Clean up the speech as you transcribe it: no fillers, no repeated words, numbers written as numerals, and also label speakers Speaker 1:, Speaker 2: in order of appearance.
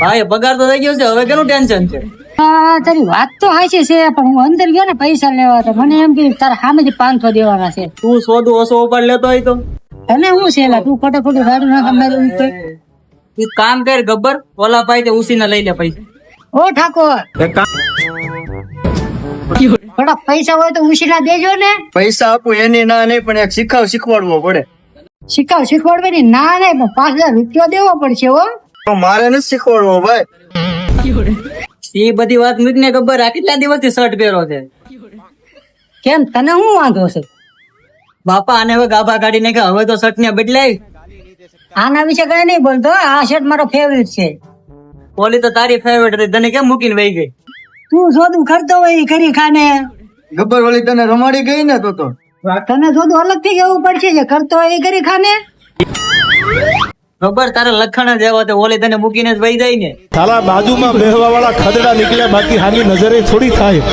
Speaker 1: ભાઈ પગાર તો થઈ ગયો છે, હવે કેનું ટેન્શન છે?
Speaker 2: હા તારી વાત તો સાચી છે, પણ હું અંદર ગયો ને પૈસા લેવા તો મને એમ કે તારા સામેથી 500 દેવાના છે.
Speaker 1: તું સોદું ઓછો ઉપાડ લેતો હોય તો
Speaker 2: તને હું છે એલા, તું ફટાફટ ગાડું નાખ મારી ઉપર.
Speaker 1: તું કામ કર ગબ્બર, ઓલા ભાઈ તે ઉસીને લઈ લે પૈસા.
Speaker 2: ઓ ઠાકોર, થોડા પૈસા હોય તો ઉછીના દેજો ને.
Speaker 3: પૈસા આપું એની ના નહીં, પણ એક શીખવાડવો પડે.
Speaker 2: શીખવાડવાની ના નહીં, પણ 5000 રૂપિયા દેવો પડશે હો.
Speaker 3: તો મારે નથી શીખવાડવો ભાઈ.
Speaker 1: એ બધી વાત મૂક ને ગબ્બર, આ કેટલા દિવસથી શર્ટ પહેરો છે?
Speaker 2: કેમ તને શું વાંધો છે?
Speaker 1: બાપા આને હવે ગાભા કાઢીને કે હવે તો શર્ટ ને બદલાય.
Speaker 2: આના વિશે કઈ નહીં બોલતો, આ શર્ટ મારો ફેવરેટ છે.
Speaker 1: ઓલી તો તારી ફેવરેટ હતી, તને કેમ મૂકીને વહી ગઈ?
Speaker 2: તું શોધું કરતો હોય ઈ કરી ખાને.
Speaker 3: ગબ્બર ઓલી તને રમાડી ગઈ ને તો
Speaker 2: તને શોધું અલગ થી જવું પડશે, જે કરતો હોય ઈ કરી ખાને.
Speaker 1: ગબ્બર તારા લખણ જ એવા, તો ઓલી તને મૂકીને જ વહી જાય ને.
Speaker 4: તારા બાજુમાં બેહવા વાળા ખદડા નીકળ્યા, બાકી હાની નજરે થોડી થાય.